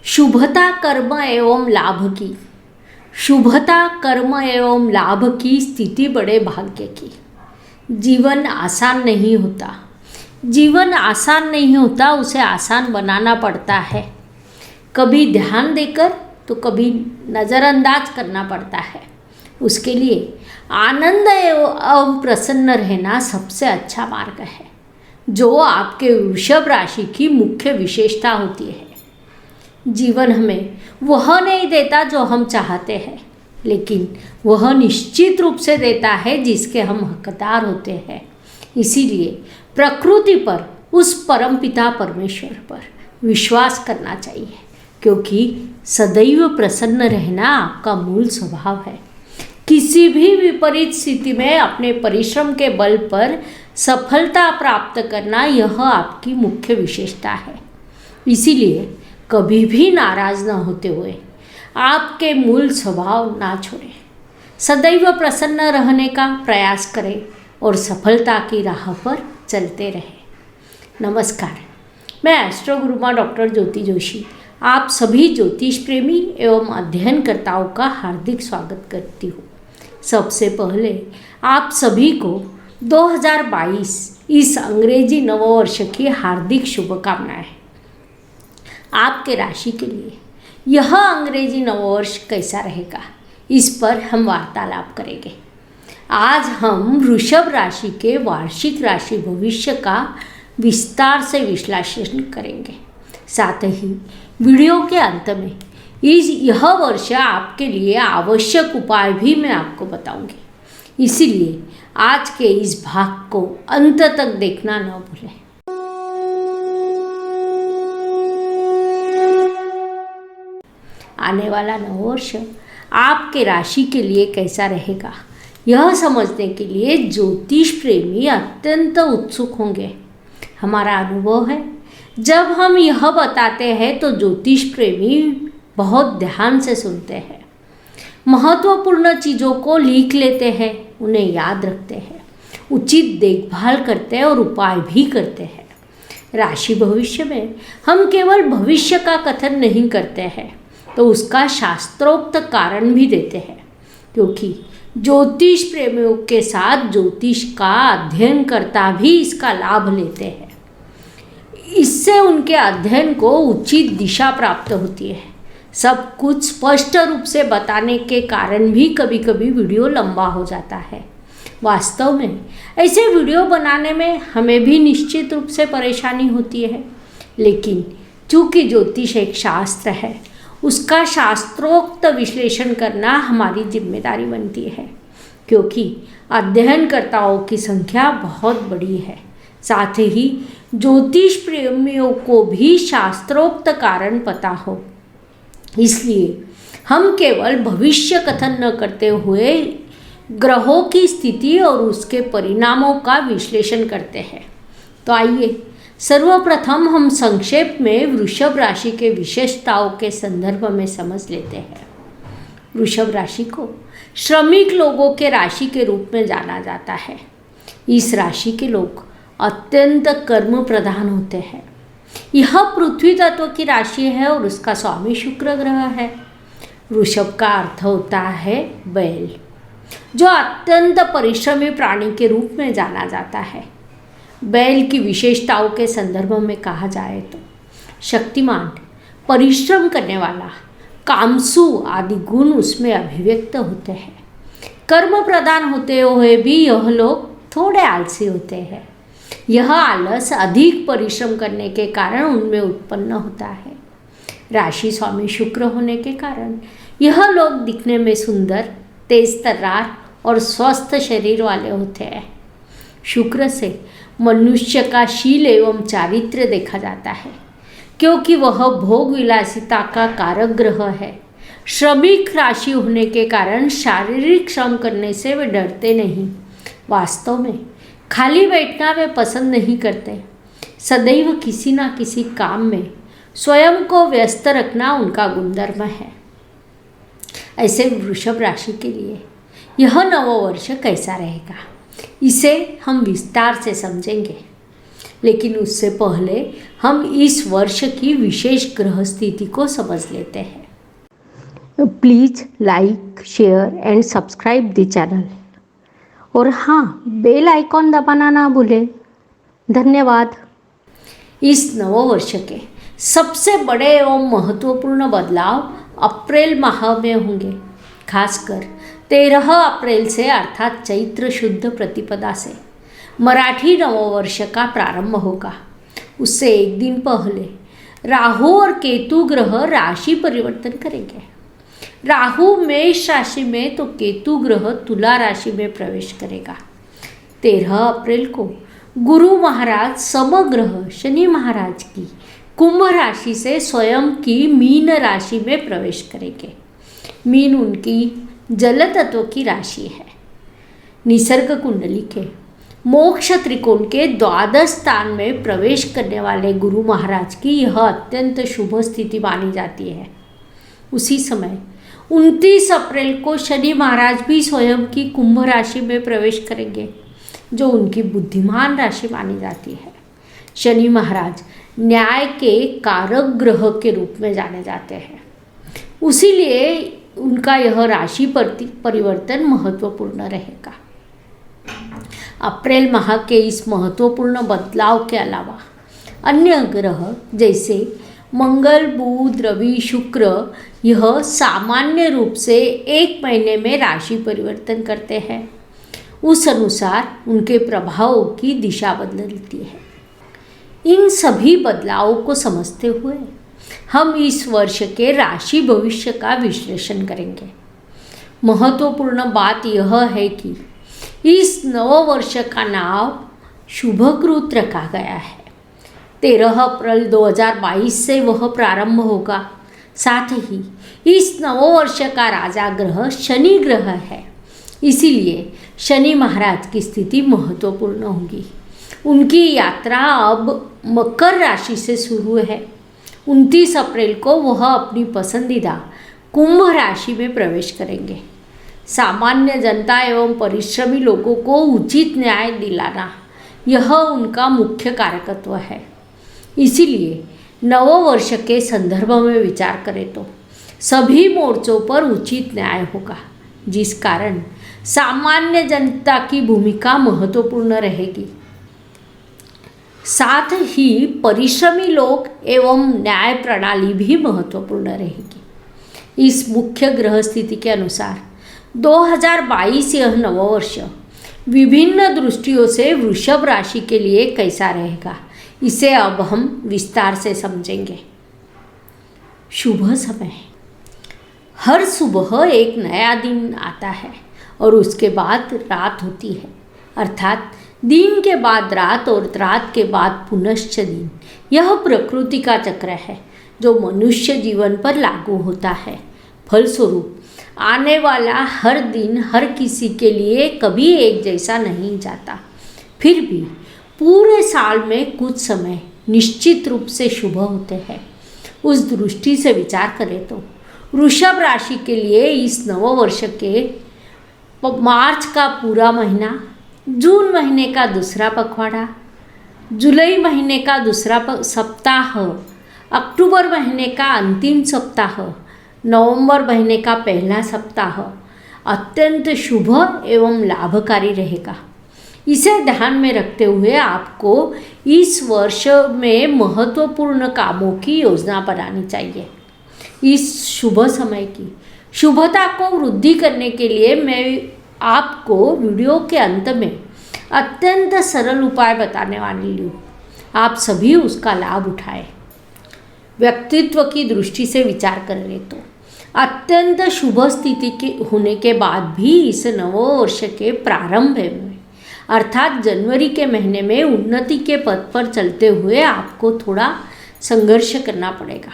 शुभता कर्म एवं लाभ की। शुभता कर्म एवं लाभ की स्थिति बड़े भाग्य की। जीवन आसान नहीं होता। जीवन आसान नहीं होता, उसे आसान बनाना पड़ता है। कभी ध्यान देकर तो कभी नज़रअंदाज करना पड़ता है। उसके लिए आनंद एवं प्रसन्न रहना सबसे अच्छा मार्ग है, जो आपके वृषभ राशि की मुख्य विशेषता होती है। जीवन हमें वह नहीं देता जो हम चाहते हैं, लेकिन वह निश्चित रूप से देता है जिसके हम हकदार होते हैं। इसीलिए प्रकृति पर, उस परमपिता परमेश्वर पर विश्वास करना चाहिए, क्योंकि सदैव प्रसन्न रहना आपका मूल स्वभाव है। किसी भी विपरीत स्थिति में अपने परिश्रम के बल पर सफलता प्राप्त करना, यह आपकी मुख्य विशेषता है। इसीलिए कभी भी नाराज न होते हुए आपके मूल स्वभाव ना छोड़ें। सदैव प्रसन्न रहने का प्रयास करें और सफलता की राह पर चलते रहें। नमस्कार, मैं एस्ट्रो गुरुमा डॉक्टर ज्योति जोशी आप सभी ज्योतिष प्रेमी एवं अध्ययनकर्ताओं का हार्दिक स्वागत करती हूँ। सबसे पहले आप सभी को 2022 इस अंग्रेजी नववर्ष की हार्दिक शुभकामनाएं। आपके राशि के लिए यह अंग्रेजी नववर्ष कैसा रहेगा, इस पर हम वार्तालाप करेंगे। आज हम वृषभ राशि के वार्षिक राशि भविष्य का विस्तार से विश्लेषण करेंगे। साथ ही वीडियो के अंत में यह वर्ष आपके लिए आवश्यक उपाय भी मैं आपको बताऊंगी। इसीलिए आज के इस भाग को अंत तक देखना न भूलें। आने वाला नववर्ष आपके राशि के लिए कैसा रहेगा, यह समझने के लिए ज्योतिष प्रेमी अत्यंत उत्सुक होंगे। हमारा अनुभव है, जब हम यह बताते हैं तो ज्योतिष प्रेमी बहुत ध्यान से सुनते हैं, महत्वपूर्ण चीज़ों को लिख लेते हैं, उन्हें याद रखते हैं, उचित देखभाल करते हैं और उपाय भी करते हैं। राशि भविष्य में हम केवल भविष्य का कथन नहीं करते हैं, तो उसका शास्त्रोक्त कारण भी देते हैं, क्योंकि ज्योतिष प्रेमियों के साथ ज्योतिष का अध्ययन करता भी इसका लाभ लेते हैं। इससे उनके अध्ययन को उचित दिशा प्राप्त होती है। सब कुछ स्पष्ट रूप से बताने के कारण भी कभी कभी वीडियो लंबा हो जाता है। वास्तव में ऐसे वीडियो बनाने में हमें भी निश्चित रूप से परेशानी होती है, लेकिन चूँकि ज्योतिष एक शास्त्र है, उसका शास्त्रोक्त विश्लेषण करना हमारी जिम्मेदारी बनती है, क्योंकि अध्ययनकर्ताओं की संख्या बहुत बड़ी है। साथ ही ज्योतिष प्रेमियों को भी शास्त्रोक्त कारण पता हो। इसलिए हम केवल भविष्य कथन न करते हुए ग्रहों की स्थिति और उसके परिणामों का विश्लेषण करते हैं। तो आइए सर्वप्रथम हम संक्षेप में वृषभ राशि के विशेषताओं के संदर्भ में समझ लेते हैं। वृषभ राशि को श्रमिक लोगों के राशि के रूप में जाना जाता है। इस राशि के लोग अत्यंत कर्म प्रधान होते हैं। यह पृथ्वी तत्व की राशि है और उसका स्वामी शुक्र ग्रह है। वृषभ का अर्थ होता है बैल, जो अत्यंत परिश्रमी प्राणी के रूप में जाना जाता है। बैल की विशेषताओं के संदर्भ में कहा जाए तो शक्तिमान, परिश्रम करने वाला, कामसु आदि गुण उसमें अभिव्यक्त होते हैं। कर्म प्रधान होते हुए भी यह लोग थोड़े आलसी होते हैं। यह आलस अधिक परिश्रम करने के कारण उनमें उत्पन्न होता है। राशि स्वामी शुक्र होने के कारण यह लोग दिखने में सुंदर, तेज तर्रार और स्वस्थ शरीर वाले होते हैं। शुक्र से मनुष्य का शील एवं चारित्र्य देखा जाता है, क्योंकि वह भोग विलासिता का कारक ग्रह है। श्रमिक राशि होने के कारण शारीरिक श्रम करने से वे डरते नहीं। वास्तव में खाली बैठना वे पसंद नहीं करते। सदैव किसी न किसी काम में स्वयं को व्यस्त रखना उनका गुणधर्म है। ऐसे वृषभ राशि के लिए यह नववर्ष कैसा रहेगा, इसे हम विस्तार से समझेंगे। लेकिन उससे पहले हम इस वर्ष की विशेष ग्रह स्थिति को समझ लेते हैं। Please like, share and subscribe the channel. और हाँ, बेल आइकॉन दबाना ना भूलें। धन्यवाद। इस नववर्ष के सबसे बड़े एवं महत्वपूर्ण बदलाव अप्रैल माह में होंगे। खासकर 13 अप्रैल से अर्थात चैत्र शुद्ध प्रतिपदा से मराठी नववर्ष का प्रारंभ होगा। उससे एक दिन पहले राहु और केतु ग्रह राशि परिवर्तन करेंगे। राहु मेष राशि में तो केतु ग्रह तुला राशि में प्रवेश करेगा। 13 अप्रैल को गुरु महाराज समग्रह शनि महाराज की कुंभ राशि से स्वयं की मीन राशि में प्रवेश करेंगे। मीन उनकी जल तत्व की राशि है। निसर्ग कुंडली के मोक्ष त्रिकोण के द्वादश स्थान में प्रवेश करने वाले गुरु महाराज की यह अत्यंत शुभ स्थिति मानी जाती है। उसी समय 29 अप्रैल को शनि महाराज भी स्वयं की कुंभ राशि में प्रवेश करेंगे, जो उनकी बुद्धिमान राशि मानी जाती है। शनि महाराज न्याय के कारक ग्रह के रूप में जाने जाते हैं, उसीलिए उनका यह राशि परिवर्तन महत्वपूर्ण रहेगा। अप्रैल माह के इस महत्वपूर्ण बदलाव के अलावा अन्य ग्रह जैसे मंगल, बुध, रवि, शुक्र यह सामान्य रूप से एक महीने में राशि परिवर्तन करते हैं। उस अनुसार उनके प्रभावों की दिशा बदलती है। इन सभी बदलावों को समझते हुए हम इस वर्ष के राशि भविष्य का विश्लेषण करेंगे। महत्वपूर्ण बात यह है कि इस नववर्ष का नाम शुभकृत रखा गया है। 13 अप्रैल 2022 से वह प्रारंभ होगा। साथ ही इस नववर्ष का राजा ग्रह शनि ग्रह है, इसीलिए शनि महाराज की स्थिति महत्वपूर्ण होगी। उनकी यात्रा अब मकर राशि से शुरू है। 29 अप्रैल को वह अपनी पसंदीदा कुंभ राशि में प्रवेश करेंगे। सामान्य जनता एवं परिश्रमी लोगों को उचित न्याय दिलाना यह उनका मुख्य कारकत्व है। इसीलिए नववर्ष के संदर्भ में विचार करें तो सभी मोर्चों पर उचित न्याय होगा, जिस कारण सामान्य जनता की भूमिका महत्वपूर्ण रहेगी। साथ ही परिश्रमी लोग एवं न्याय प्रणाली भी महत्वपूर्ण रहेगी। इस मुख्य ग्रह स्थिति के अनुसार 2022 यह नववर्ष विभिन्न दृष्टियों से वृषभ राशि के लिए कैसा रहेगा, इसे अब हम विस्तार से समझेंगे। शुभ समय। हर सुबह एक नया दिन आता है और उसके बाद रात होती है, अर्थात दिन के बाद रात और रात के बाद पुनश्च दिन। यह प्रकृति का चक्र है जो मनुष्य जीवन पर लागू होता है। फलस्वरूप आने वाला हर दिन हर किसी के लिए कभी एक जैसा नहीं जाता। फिर भी पूरे साल में कुछ समय निश्चित रूप से शुभ होते हैं। उस दृष्टि से विचार करें तो वृषभ राशि के लिए इस नववर्ष के मार्च का पूरा महीना, जून महीने का दूसरा पखवाड़ा, जुलाई महीने का दूसरा सप्ताह, अक्टूबर महीने का अंतिम सप्ताह, नवंबर महीने का पहला सप्ताह अत्यंत शुभ एवं लाभकारी रहेगा। इसे ध्यान में रखते हुए आपको इस वर्ष में महत्वपूर्ण कामों की योजना बनानी चाहिए। इस शुभ समय की शुभता को वृद्धि करने के लिए मैं आपको वीडियो के अंत में अत्यंत सरल उपाय बताने वाली हूँ। आप सभी उसका लाभ उठाएं। व्यक्तित्व की दृष्टि से विचार करें तो अत्यंत शुभ स्थिति के होने के बाद भी इस नववर्ष के प्रारंभ में अर्थात जनवरी के महीने में उन्नति के पथ पर चलते हुए आपको थोड़ा संघर्ष करना पड़ेगा।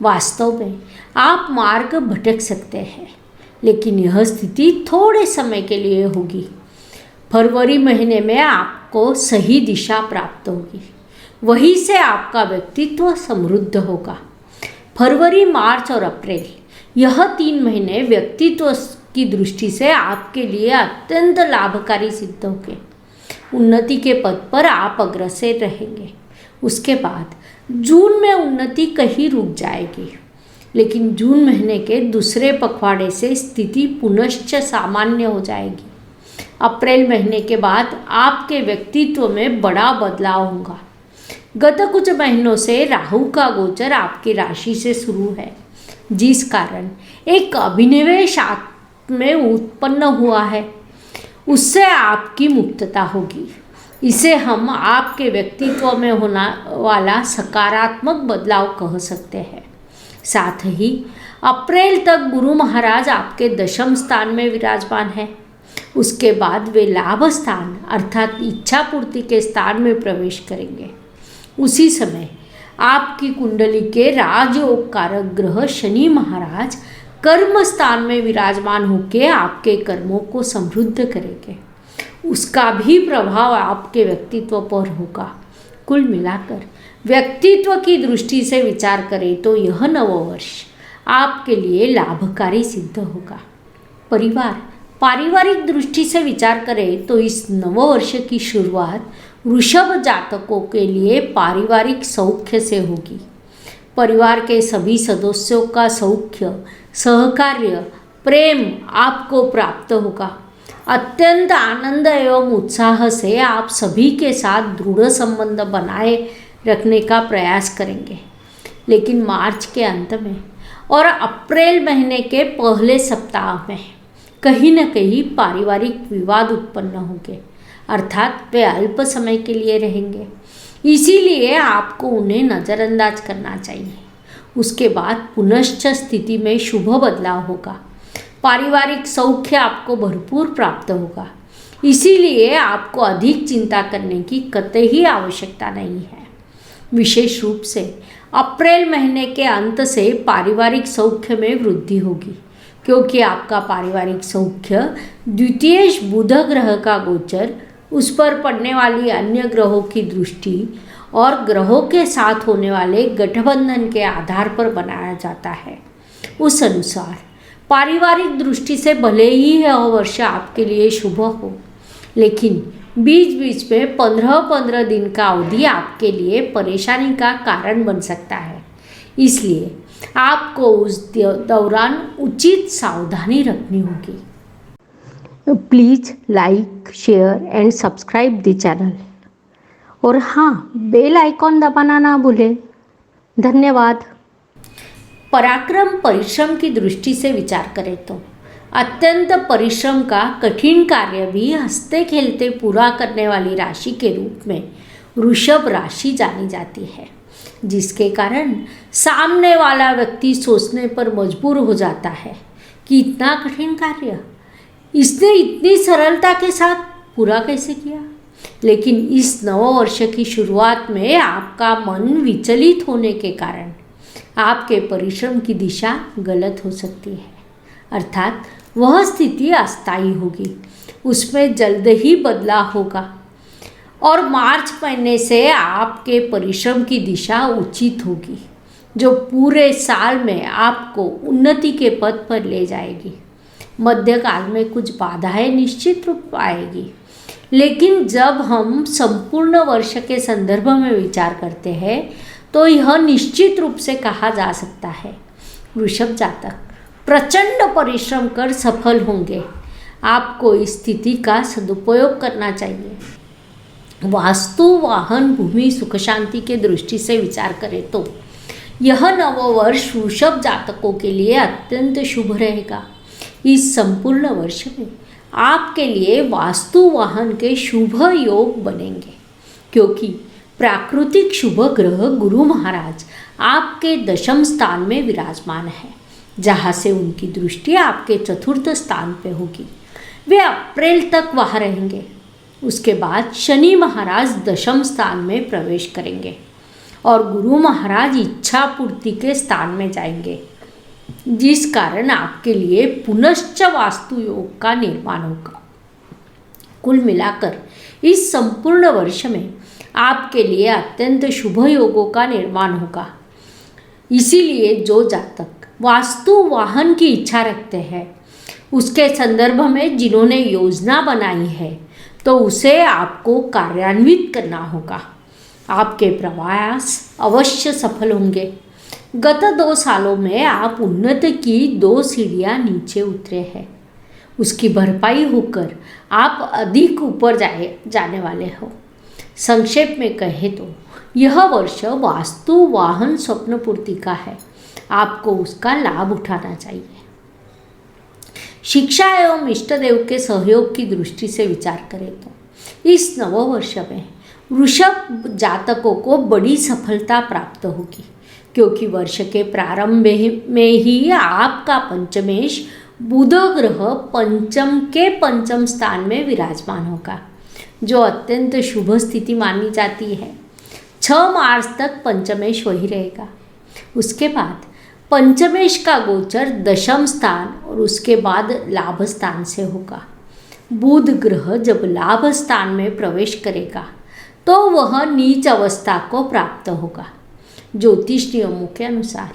वास्तव में आप मार्ग भटक सकते हैं, लेकिन यह स्थिति थोड़े समय के लिए होगी। फरवरी महीने में आपको सही दिशा प्राप्त होगी, वहीं से आपका व्यक्तित्व समृद्ध होगा। फरवरी, मार्च और अप्रैल यह 3 महीने व्यक्तित्व की दृष्टि से आपके लिए अत्यंत लाभकारी सिद्ध होंगे। उन्नति के पद पर आप अग्रसर रहेंगे। उसके बाद जून में उन्नति कहीं रुक जाएगी, लेकिन जून महीने के दूसरे पखवाड़े से स्थिति पुनश्च सामान्य हो जाएगी। अप्रैल महीने के बाद आपके व्यक्तित्व में बड़ा बदलाव होगा। गत कुछ महीनों से राहु का गोचर आपकी राशि से शुरू है, जिस कारण एक अभिनिवेश आप में उत्पन्न हुआ है, उससे आपकी मुक्तता होगी। इसे हम आपके व्यक्तित्व में होने वाला सकारात्मक बदलाव कह सकते हैं। साथ ही अप्रैल तक गुरु महाराज आपके दशम स्थान में विराजमान है। उसके बाद वे लाभ स्थान अर्थात इच्छा पूर्ति के स्थान में प्रवेश करेंगे। उसी समय आपकी कुंडली के राजयोग कारक ग्रह शनि महाराज कर्म स्थान में विराजमान होकर आपके कर्मों को समृद्ध करेंगे। उसका भी प्रभाव आपके व्यक्तित्व पर होगा। कुल मिलाकर व्यक्तित्व की दृष्टि से विचार करें तो यह नववर्ष आपके लिए लाभकारी सिद्ध होगा। पारिवारिक दृष्टि से विचार करें तो इस नववर्ष की शुरुआत वृषभ जातकों के लिए पारिवारिक सौख्य से होगी। परिवार के सभी सदस्यों का सौख्य, सहकार्य, प्रेम आपको प्राप्त होगा। अत्यंत आनंद एवं उत्साह से आप सभी के साथ दृढ़ संबंध बनाए रखने का प्रयास करेंगे। लेकिन मार्च के अंत में और अप्रैल महीने के पहले सप्ताह में कहीं न कहीं पारिवारिक विवाद उत्पन्न होंगे, अर्थात वे अल्प समय के लिए रहेंगे। इसीलिए आपको उन्हें नज़रअंदाज करना चाहिए। उसके बाद पुनश्च स्थिति में शुभ बदलाव होगा। पारिवारिक सौख्य आपको भरपूर प्राप्त होगा। इसीलिए आपको अधिक चिंता करने की कतई आवश्यकता नहीं है। विशेष रूप से अप्रैल महीने के अंत से पारिवारिक सौख्य में वृद्धि होगी, क्योंकि आपका पारिवारिक सौख्य द्वितीय बुध ग्रह का गोचर, उस पर पड़ने वाली अन्य ग्रहों की दृष्टि और ग्रहों के साथ होने वाले गठबंधन के आधार पर बनाया जाता है। उस अनुसार पारिवारिक दृष्टि से भले ही यह वर्ष आपके लिए शुभ हो, लेकिन बीच बीच में 15-15 दिन का अवधि आपके लिए परेशानी का कारण बन सकता है। इसलिए आपको उस दौरान उचित सावधानी रखनी होगी। Please like, share and subscribe the channel, और हाँ, बेल आइकॉन दबाना ना भूलें। धन्यवाद। पराक्रम परिश्रम की दृष्टि से विचार करें तो अत्यंत परिश्रम का कठिन कार्य भी हंसते खेलते पूरा करने वाली राशि के रूप में वृषभ राशि जानी जाती है, जिसके कारण सामने वाला व्यक्ति सोचने पर मजबूर हो जाता है कि इतना कठिन कार्य इसने इतनी सरलता के साथ पूरा कैसे किया। लेकिन इस नववर्ष की शुरुआत में आपका मन विचलित होने के कारण आपके परिश्रम की दिशा गलत हो सकती है, अर्थात वह स्थिति अस्थायी होगी, उसमें जल्द ही बदलाव होगा और मार्च महीने से आपके परिश्रम की दिशा उचित होगी, जो पूरे साल में आपको उन्नति के पथ पर ले जाएगी। मध्यकाल में कुछ बाधाएं निश्चित रूप आएगी, लेकिन जब हम संपूर्ण वर्ष के संदर्भ में विचार करते हैं तो यह निश्चित रूप से कहा जा सकता है वृषभ जातक प्रचंड परिश्रम कर सफल होंगे। आपको इस स्थिति का सदुपयोग करना चाहिए। वास्तु, वाहन, भूमि, सुख शांति के दृष्टि से विचार करें तो यह नववर्ष वृषभ जातकों के लिए अत्यंत शुभ रहेगा। इस संपूर्ण वर्ष में आपके लिए वास्तु वाहन के शुभ योग बनेंगे, क्योंकि प्राकृतिक शुभ ग्रह गुरु महाराज आपके दशम स्थान में विराजमान है, जहाँ से उनकी दृष्टि आपके चतुर्थ स्थान पे होगी। वे अप्रैल तक वहाँ रहेंगे। उसके बाद शनि महाराज दशम स्थान में प्रवेश करेंगे और गुरु महाराज इच्छा पूर्ति के स्थान में जाएंगे, जिस कारण आपके लिए पुनश्च वास्तु योग का निर्माण होगा। कुल मिलाकर इस संपूर्ण वर्ष में आपके लिए अत्यंत शुभ योगों का निर्माण होगा। इसीलिए जो जातक वास्तु वाहन की इच्छा रखते हैं, उसके संदर्भ में जिन्होंने योजना बनाई है, तो उसे आपको कार्यान्वित करना होगा। आपके प्रयास अवश्य सफल होंगे। गत 2 सालों में आप उन्नति की 2 सीढ़ियाँ नीचे उतरे हैं। उसकी भरपाई होकर आप अधिक ऊपर जाने वाले हो। संक्षेप में कहें तो यह वर्ष वास्तु वाहन स्वप्न पूर्ति का है। आपको उसका लाभ उठाना चाहिए। शिक्षा एवं इष्ट देव के सहयोग की दृष्टि से विचार करें तो इस नव वर्ष में वृषभ जातकों को बड़ी सफलता प्राप्त होगी, क्योंकि वर्ष के प्रारंभ में ही आपका पंचमेश बुध ग्रह पंचम स्थान में विराजमान होगा, जो अत्यंत शुभ स्थिति मानी जाती है। 6 मार्च तक पंचमेश वही रहेगा। उसके बाद पंचमेश का गोचर दशम स्थान और उसके बाद लाभ स्थान से होगा। बुध ग्रह जब लाभ स्थान में प्रवेश करेगा तो वह नीच अवस्था को प्राप्त होगा। ज्योतिष नियमों के अनुसार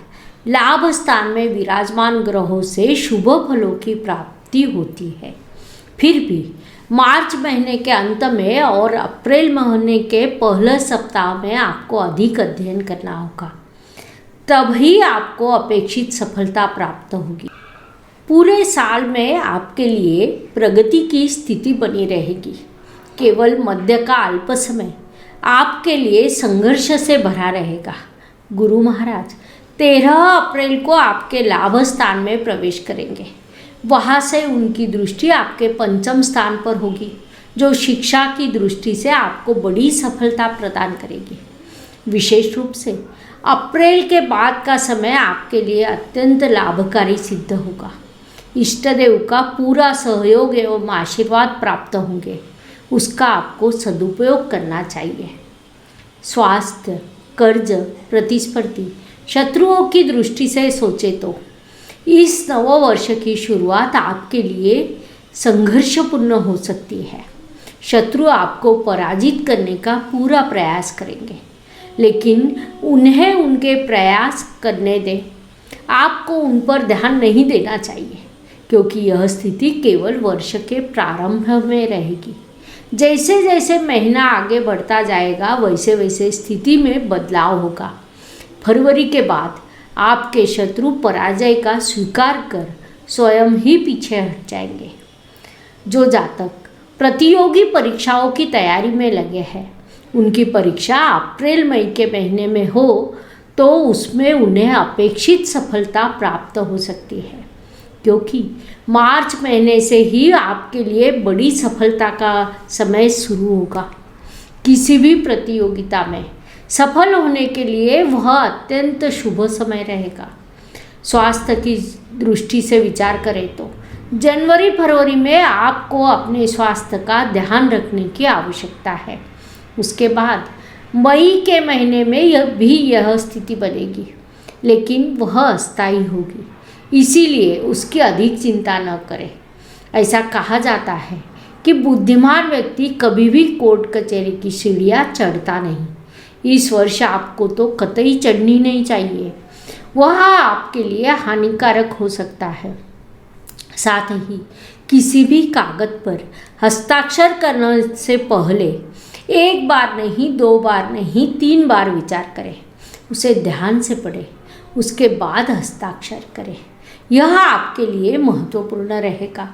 लाभ स्थान में विराजमान ग्रहों से शुभ फलों की प्राप्ति होती है। फिर भी मार्च महीने के अंत में और अप्रैल महीने के पहले सप्ताह में आपको अधिक अध्ययन करना होगा, तभी आपको अपेक्षित सफलता प्राप्त होगी। पूरे साल में आपके लिए प्रगति की स्थिति बनी रहेगी। केवल मध्य का अल्प समय आपके लिए संघर्ष से भरा रहेगा। गुरु महाराज 13 अप्रैल को आपके लाभ स्थान में प्रवेश करेंगे। वहाँ से उनकी दृष्टि आपके पंचम स्थान पर होगी, जो शिक्षा की दृष्टि से आपको बड़ी सफलता प्रदान करेगी। विशेष रूप से अप्रैल के बाद का समय आपके लिए अत्यंत लाभकारी सिद्ध होगा। इष्ट देव का पूरा सहयोग एवं आशीर्वाद प्राप्त होंगे, उसका आपको सदुपयोग करना चाहिए। स्वास्थ्य, कर्ज, प्रतिस्पर्धी, शत्रुओं की दृष्टि से सोचे तो इस नव वर्ष की शुरुआत आपके लिए संघर्षपूर्ण हो सकती है। शत्रु आपको पराजित करने का पूरा प्रयास करेंगे, लेकिन उन्हें उनके प्रयास करने दें। आपको उन पर ध्यान नहीं देना चाहिए, क्योंकि यह स्थिति केवल वर्ष के प्रारंभ में रहेगी। जैसे जैसे महीना आगे बढ़ता जाएगा वैसे वैसे स्थिति में बदलाव होगा। फरवरी के बाद आपके शत्रु पराजय का स्वीकार कर स्वयं ही पीछे हट जाएंगे। जो जातक प्रतियोगी परीक्षाओं की तैयारी में लगे हैं, उनकी परीक्षा अप्रैल मई के महीने में हो तो उसमें उन्हें अपेक्षित सफलता प्राप्त हो सकती है, क्योंकि मार्च महीने से ही आपके लिए बड़ी सफलता का समय शुरू होगा। किसी भी प्रतियोगिता में सफल होने के लिए वह अत्यंत शुभ समय रहेगा। स्वास्थ्य की दृष्टि से विचार करें तो जनवरी फरवरी में आपको अपने स्वास्थ्य का ध्यान रखने की आवश्यकता है। उसके बाद मई के महीने में यह स्थिति बनेगी, लेकिन वह अस्थायी होगी, इसीलिए उसकी अधिक चिंता न करें। ऐसा कहा जाता है कि बुद्धिमान व्यक्ति कभी भी कोर्ट कचहरी की सीढ़ियाँ चढ़ता नहीं। इस वर्ष आपको तो कतई चढ़नी नहीं चाहिए, वह आपके लिए हानिकारक हो सकता है। साथ ही किसी भी कागज पर हस्ताक्षर करने से पहले 1 बार नहीं, 2 बार नहीं, 3 बार विचार करें, उसे ध्यान से पढ़ें, उसके बाद हस्ताक्षर करें। यह आपके लिए महत्वपूर्ण रहेगा,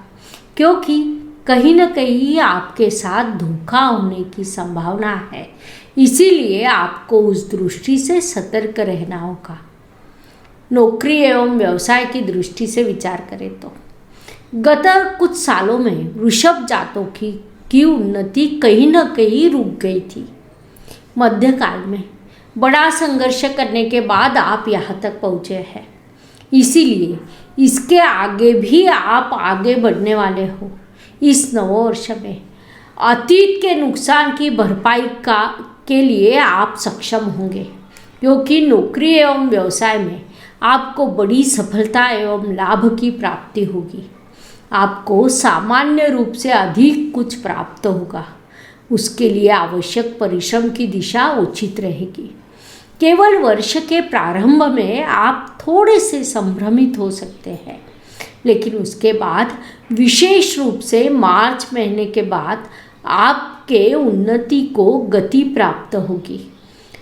क्योंकि कहीं न कहीं आपके साथ धोखा होने की संभावना है। इसीलिए आपको उस दृष्टि से सतर्क रहना होगा। नौकरी एवं व्यवसाय की दृष्टि से विचार करें तो गत कुछ सालों में वृषभ जातों की उन्नति कहीं न कहीं रुक गई थी। मध्यकाल में बड़ा संघर्ष करने के बाद आप यहाँ तक पहुँचे हैं, इसीलिए इसके आगे भी आप आगे बढ़ने वाले हो। इस नववर्ष में अतीत के नुकसान की भरपाई के लिए आप सक्षम होंगे, क्योंकि नौकरी एवं व्यवसाय में आपको बड़ी सफलता एवं लाभ की प्राप्ति होगी। आपको सामान्य रूप से अधिक कुछ प्राप्त होगा। उसके लिए आवश्यक परिश्रम की दिशा उचित रहेगी। केवल वर्ष के प्रारंभ में आप थोड़े से संभ्रमित हो सकते हैं, लेकिन उसके बाद विशेष रूप से मार्च महीने के बाद आपके उन्नति को गति प्राप्त होगी।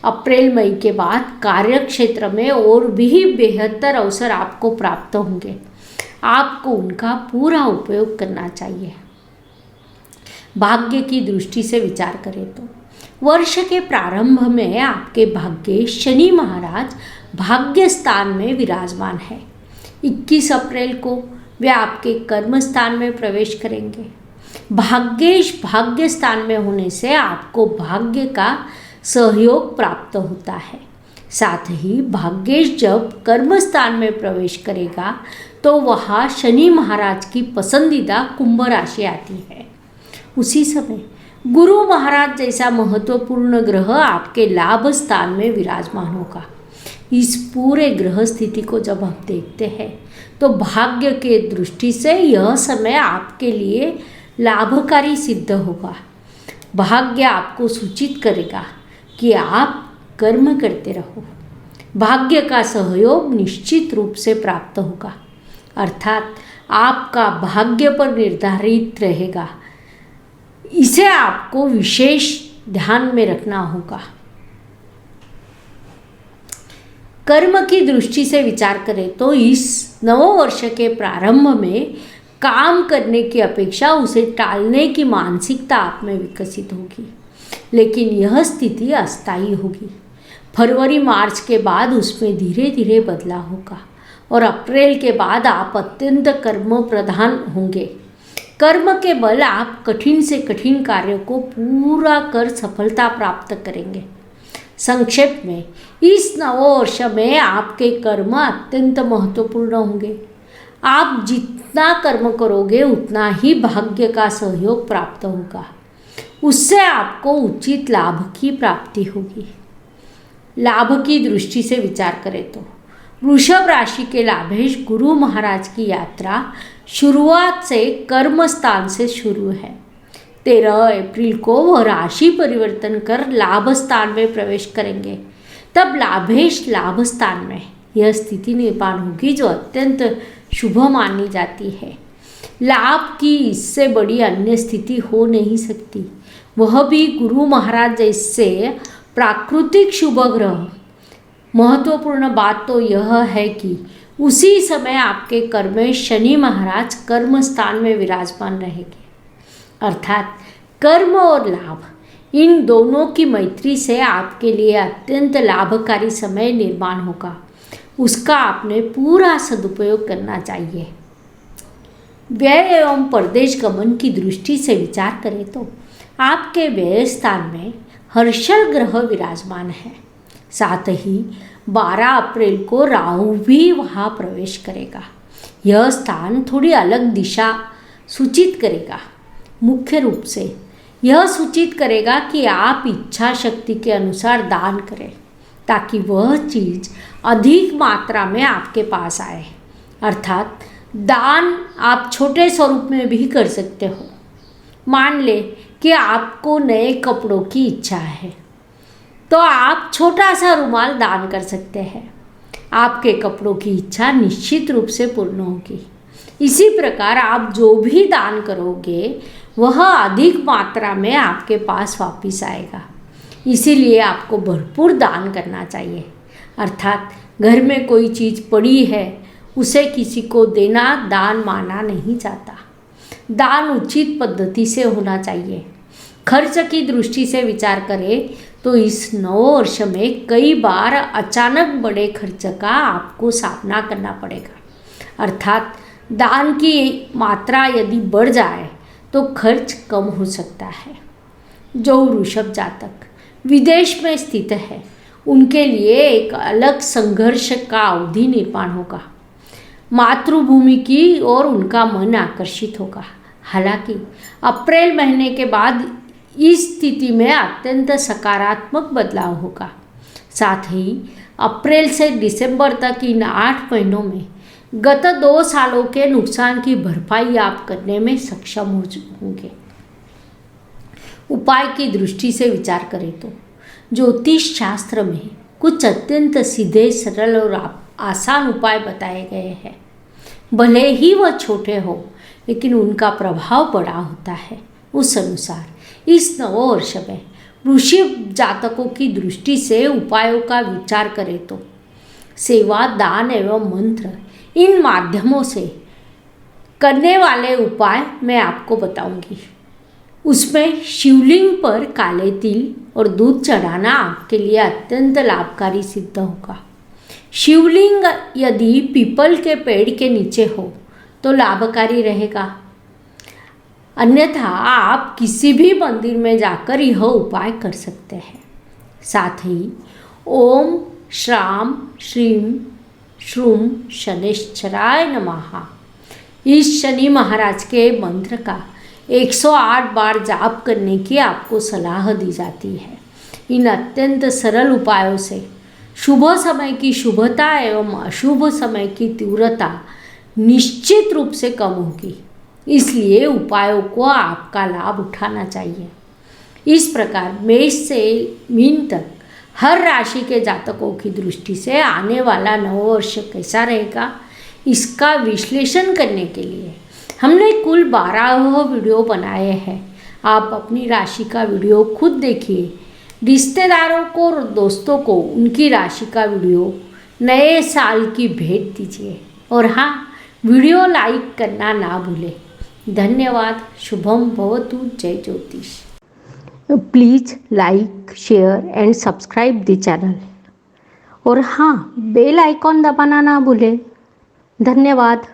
अप्रैल मई के बाद कार्य क्षेत्र में और भी बेहतर अवसर आपको प्राप्त होंगे। आपको उनका पूरा उपयोग करना चाहिए। भाग्य की दृष्टि से विचार करें तो वर्ष के प्रारंभ में आपके भाग्य शनि महाराज भाग्य स्थान में विराजमान है। 21 अप्रैल को वे आपके कर्म स्थान में प्रवेश करेंगे। भाग्येश भाग्य स्थान में होने से आपको भाग्य का सहयोग प्राप्त होता है। साथ ही भाग्येश जब कर्म स्थान में प्रवेश करेगा तो वहाँ शनि महाराज की पसंदीदा कुंभ राशि आती है। उसी समय गुरु महाराज जैसा महत्वपूर्ण ग्रह आपके लाभ स्थान में विराजमान होगा। इस पूरे ग्रह स्थिति को जब हम देखते हैं तो भाग्य के दृष्टि से यह समय आपके लिए लाभकारी सिद्ध होगा। भाग्य आपको सूचित करेगा कि आप कर्म करते रहो। भाग्य का सहयोग निश्चित रूप से प्राप्त होगा, अर्थात आपका भाग्य पर निर्धारित रहेगा। इसे आपको विशेष ध्यान में रखना होगा। कर्म की दृष्टि से विचार करें तो इस नववर्ष के प्रारंभ में काम करने की अपेक्षा उसे टालने की मानसिकता आप में विकसित होगी, लेकिन यह स्थिति अस्थायी होगी। फरवरी मार्च के बाद उसमें धीरे धीरे बदलाव होगा और अप्रैल के बाद आप अत्यंत कर्म प्रधान होंगे। कर्म के बल आप कठिन से कठिन कार्य को पूरा कर सफलता प्राप्त करेंगे। संक्षेप में इस नववर्ष में आपके कर्म अत्यंत महत्वपूर्ण होंगे। आप जितना कर्म करोगे उतना ही भाग्य का सहयोग प्राप्त होगा। उससे आपको उचित लाभ की प्राप्ति होगी। लाभ की दृष्टि से विचार करें तो वृषभ राशि के लाभेश गुरु महाराज की यात्रा शुरुआत से कर्म स्थान से शुरू है। 13 अप्रैल को वह राशि परिवर्तन कर लाभ स्थान में प्रवेश करेंगे। तब लाभेश लाभ स्थान में यह स्थिति निर्माण होगी जो अत्यंत शुभ मानी जाती है। लाभ की इससे बड़ी अन्य स्थिति हो नहीं सकती, वह भी गुरु महाराज जैसे प्राकृतिक शुभ ग्रह। महत्वपूर्ण बात तो यह है कि उसी समय आपके कर्म में शनि महाराज कर्म स्थान में विराजमान रहेंगे, अर्थात कर्म और लाभ इन दोनों की मैत्री से आपके लिए अत्यंत लाभकारी समय निर्माण होगा। उसका आपने पूरा सदुपयोग करना चाहिए। व्यय एवं परदेश गमन की दृष्टि से विचार करें तो आपके व्यय स्थान में हर्षल ग्रह विराजमान है। साथ ही 12 अप्रैल को राहु भी वहाँ प्रवेश करेगा। यह स्थान थोड़ी अलग दिशा सूचित करेगा। मुख्य रूप से यह सूचित करेगा कि आप इच्छा शक्ति के अनुसार दान करें ताकि वह चीज़ अधिक मात्रा में आपके पास आए। अर्थात दान आप छोटे स्वरूप में भी कर सकते हो। मान ले कि आपको नए कपड़ों की इच्छा है तो आप छोटा सा रुमाल दान कर सकते हैं। आपके कपड़ों की इच्छा निश्चित रूप से पूर्ण होगी। इसी प्रकार आप जो भी दान करोगे वह अधिक मात्रा में आपके पास वापस आएगा। इसीलिए आपको भरपूर दान करना चाहिए। अर्थात घर में कोई चीज़ पड़ी है उसे किसी को देना दान माना नहीं जाता। दान उचित पद्धति से होना चाहिए। खर्च की दृष्टि से विचार करें तो इस नववर्ष में कई बार अचानक बड़े खर्च का आपको सामना करना पड़ेगा। अर्थात दान की मात्रा यदि बढ़ जाए तो खर्च कम हो सकता है। जो वृषभ जातक विदेश में स्थित है उनके लिए एक अलग संघर्ष का अवधि निर्माण होगा। मातृभूमि की ओर उनका मन आकर्षित होगा। हालांकि अप्रैल महीने के बाद इस स्थिति में अत्यंत सकारात्मक बदलाव होगा। साथ ही अप्रैल से दिसंबर तक इन 8 महीनों में गत 2 सालों के नुकसान की भरपाई आप करने में सक्षम होंगे। उपाय की दृष्टि से विचार करें तो ज्योतिष शास्त्र में कुछ अत्यंत सीधे सरल और आसान उपाय बताए गए हैं। भले ही वह छोटे हो लेकिन उनका प्रभाव बड़ा होता है। उस अनुसार इस नववर्ष में वृश्चिक जातकों की दृष्टि से उपायों का विचार करें तो सेवा, दान एवं मंत्र, इन माध्यमों से करने वाले उपाय मैं आपको बताऊंगी। उसमें शिवलिंग पर काले तिल और दूध चढ़ाना आपके लिए अत्यंत लाभकारी सिद्ध होगा। शिवलिंग यदि पीपल के पेड़ के नीचे हो तो लाभकारी रहेगा, अन्यथा आप किसी भी मंदिर में जाकर यह उपाय कर सकते हैं। साथ ही ओम श्राम श्रीम श्रूम शनैश्चराय नमः, इस शनि महाराज के मंत्र का 108 बार जाप करने की आपको सलाह दी जाती है। इन अत्यंत सरल उपायों से शुभ समय की शुभता एवं अशुभ समय की तीव्रता निश्चित रूप से कम होगी, इसलिए उपायों को आपका लाभ उठाना चाहिए। इस प्रकार मेष से मीन तक हर राशि के जातकों की दृष्टि से आने वाला नववर्ष कैसा रहेगा, इसका विश्लेषण करने के लिए हमने कुल 12 वीडियो बनाए हैं। आप अपनी राशि का वीडियो खुद देखिए, रिश्तेदारों को और दोस्तों को उनकी राशि का वीडियो नए साल की भेंट दीजिए। और हाँ, वीडियो लाइक करना ना भूलें। धन्यवाद। शुभम भवतु। जय ज्योतिष। Please like, share and subscribe the channel. और हाँ, बेल आइकॉन दबाना ना भूलें। धन्यवाद।